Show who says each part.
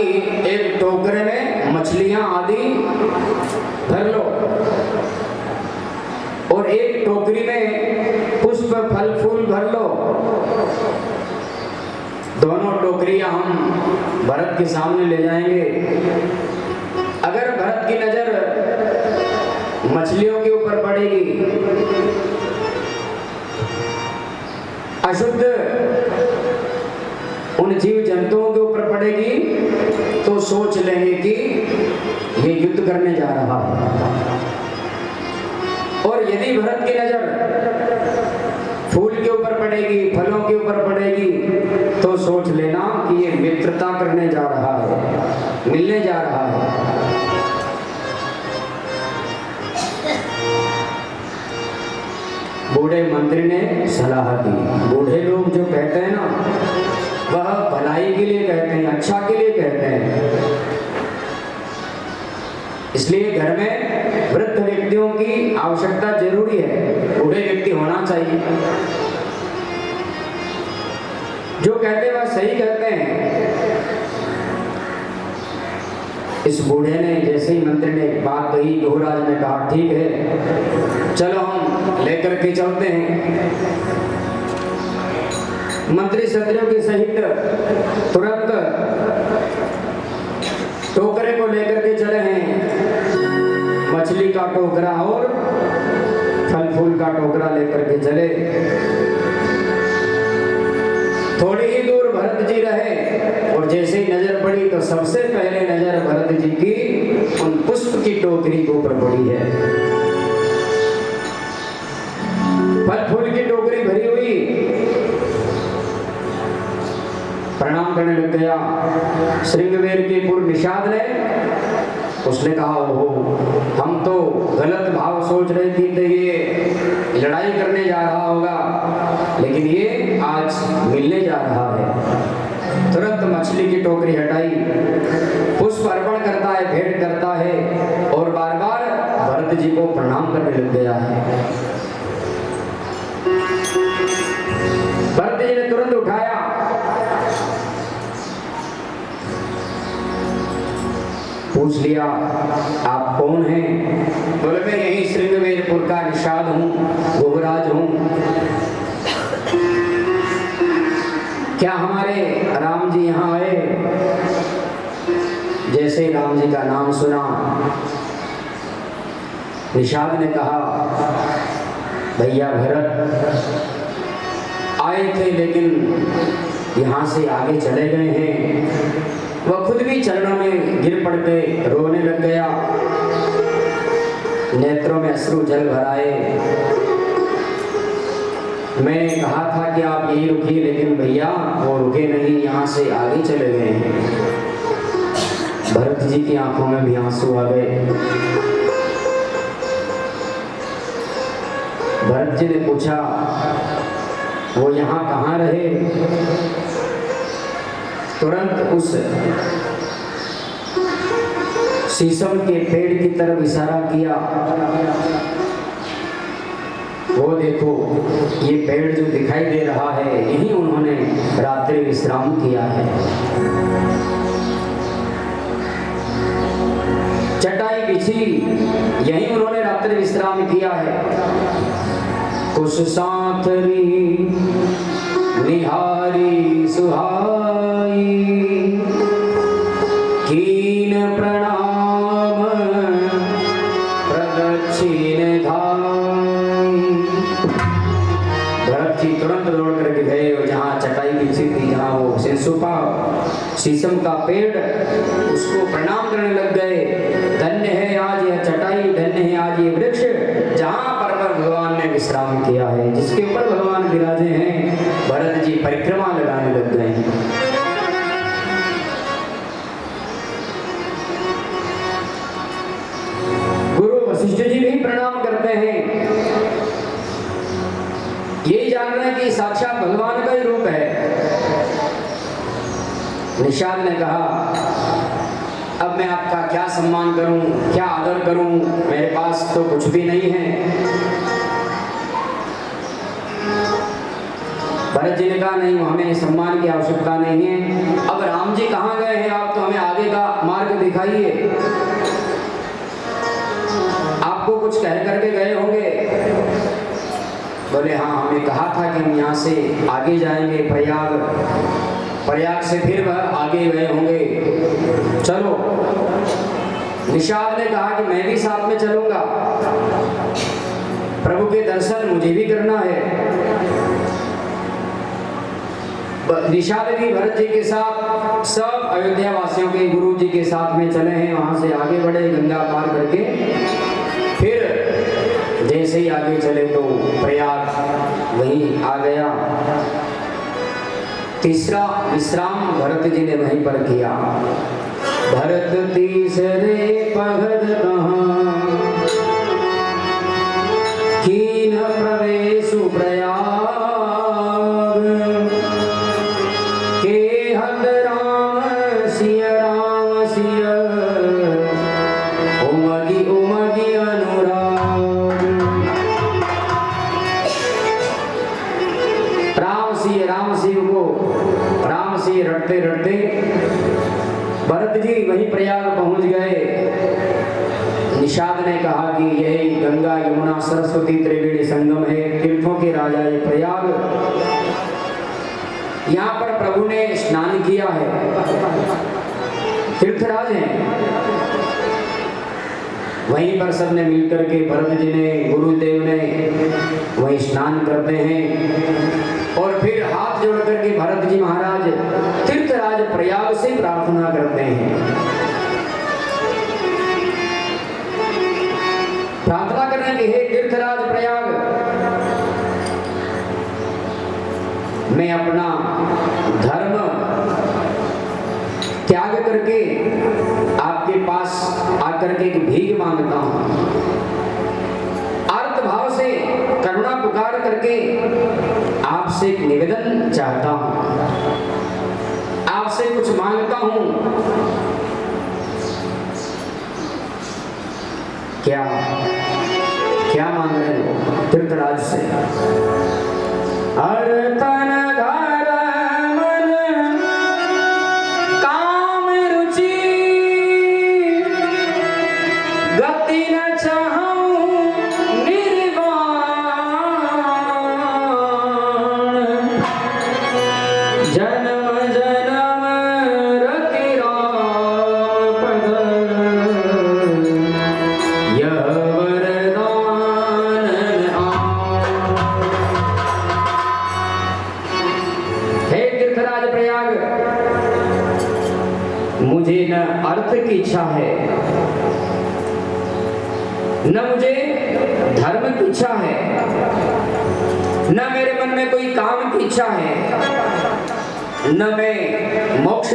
Speaker 1: कि एक टोकरे में मछलियां आदि भर लो और एक टोकरी में पुष्प फल फूल भर लो। दोनों टोकरियां हम भरत के सामने ले जाएंगे। अगर भरत की नजर मछलियों के ऊपर पड़ेगी, अशुद्ध उन जीव जंतुओं के ऊपर पड़ेगी, तो सोच लेंगे कि ये युद्ध करने जा रहा है। और यदि भरत की नजर फूल के ऊपर पड़ेगी, फलों के ऊपर पड़ेगी, तो सोच लेना कि ये मित्रता करने जा रहा है, मिलने जा रहा है। बूढ़े मंत्री ने सलाह दी। बूढ़े लोग जो कहते हैं ना, वह भलाई के लिए कहते हैं, अच्छा के लिए कहते हैं। इसलिए घर में वृद्ध व्यक्तियों की आवश्यकता जरूरी है, बूढ़े व्यक्ति होना चाहिए। जो कहते हैं वह सही कहते हैं। इस बूढ़े ने, जैसे ही मंत्री ने बात कही, युवराज ने कहा ठीक है, चलो हम लेकर के चलते हैं। मंत्री क्षत्रियों के सहित तुरंत टोकरे को लेकर के चले हैं। मछली का टोकरा और फल फूल का टोकरा लेकर के चले। थोड़ी ही दूर भरत जी रहे और जैसे ही नजर पड़ी तो सबसे पहले नजर भरत जी की उन पुष्प की टोकरी के ऊपर पड़ी है। फल फूल की टोकरी भरी हुई। प्रणाम करने लग गया। श्रृंगवेर के पूर्व निषाद ने, उसने कहा ओहो, हम तो गलत भाव सोच रहे थे कि ये लड़ाई करने जा रहा होगा, लेकिन ये आज मिलने जा रहा है। तुरंत मछली की टोकरी हटाई, पुष्प अर्पण करता है, भेंट करता है और बार बार भरत जी को प्रणाम करने लग गया है। भरत जी ने तुरंत उठाया, पूछ लिया आप कौन हैं? बोले मैं यही श्रृंगवेरपुर का निषाद हूँ, गोवराज हूँ। क्या हमारे राम जी यहाँ आए? जैसे राम जी का नाम सुना, निषाद ने कहा भैया भरत आए थे, लेकिन यहाँ से आगे चले गए हैं। वह खुद भी चरणों में गिर पड़ के रोने लग गया, नेत्रों में अश्रु जल भर आए। मैंने कहा था कि आप यहीं रुकिए, लेकिन भैया वो रुके नहीं, यहाँ से आगे चले गए हैं। भरत जी की आंखों में भी आंसू आ गए। भरत जी ने पूछा वो यहाँ कहाँ रहे? तुरंत उस शीशम के पेड़ की तरफ इशारा किया। वो देखो ये पेड़ जो दिखाई दे रहा है, यहीं उन्होंने रात्रि विश्राम किया है। चटाई बिछी, यहीं उन्होंने रात्रि विश्राम किया है। कुछ साथरी निहारी सुहाई, कीन प्रणाम प्रदक्षिण धाई। भरत जी तुरंत दौड़ करके गए और जहाँ चटाई बिछी थी, जहाँ वो शिशुपा शीशम का पेड़, उसको प्रणाम करने लग गए। धन्य है आज यह चटाई, धन्य है आज ये वृक्ष, जहाँ पर भगवान ने विश्राम किया है, जिसके ऊपर भगवान विराजे हैं। भरत जी परिक्रमा लगाने लग गए हैं। गुरु वशिष्ठ जी भी प्रणाम करते हैं, यही जान रहे हैं कि साक्षात भगवान का ही रूप है। निषाद ने कहा अब मैं आपका क्या सम्मान करूं, क्या आदर करूं, मेरे पास तो कुछ भी नहीं है। भरत जी ने कहा नहीं, हमें सम्मान की आवश्यकता नहीं है। अब राम जी कहाँ गए हैं, आप तो हमें आगे का मार्ग दिखाइए। आपको कुछ कह करके गए होंगे। बोले हाँ, हमें कहा था कि हम यहाँ से आगे जाएंगे प्रयाग से फिर वह आगे गए होंगे। चलो, निषाद ने कहा कि मैं भी साथ में चलूंगा, प्रभु के दर्शन मुझे भी करना है। निषाद भी भरत जी के साथ सब अयोध्या वासियों के गुरु जी के साथ में चले हैं। वहां से आगे बढ़े, गंगा पार करके फिर जैसे ही आगे चले तो प्रयाग वहीं आ गया। तीसरा विश्राम भरत जी ने वहीं पर किया। भरत तीसरे पगड कहाँ, कीन प्रवेशु प्रयाग, के हत राम सिय उमगी उमगी अनुराग। राम सिंह रटते रटते भरत जी वहीं प्रयाग पहुंच गए। निषाद ने कहा कि यही गंगा यमुना सरस्वती त्रिवेणी संगम है, तीर्थों के राजा ये प्रयाग। यहाँ पर प्रभु ने स्नान किया है, तीर्थराज हैं। वहीं पर सबने मिलकर के भरत जी ने, गुरुदेव ने वहीं स्नान करते हैं और फिर हाथ जोड़ करके भरत जी महाराज तीर्थराज प्रयाग से प्रार्थना करते हैं। प्रार्थना करने के हे तीर्थराज प्रयाग, मैं अपना धर्म त्याग करके आपके पास आकर के एक भीख मांगता हूं। आर्त भाव से करुणा पुकार करके आपसे एक निवेदन चाहता हूं, आपसे कुछ मांगता हूं। क्या क्या मांग रहे हो तीर्थराज से? तन घर मन काम रुचि, गति न चाहूं निर्वाण, जन्म जन्म रति राम पद, यह वरदान हे तीर्थराज प्रयाग, मुझे न अर्थ की इच्छा है, न मुझे धर्म की इच्छा है, न मेरे मन में कोई काम की इच्छा है, न मैं मोक्ष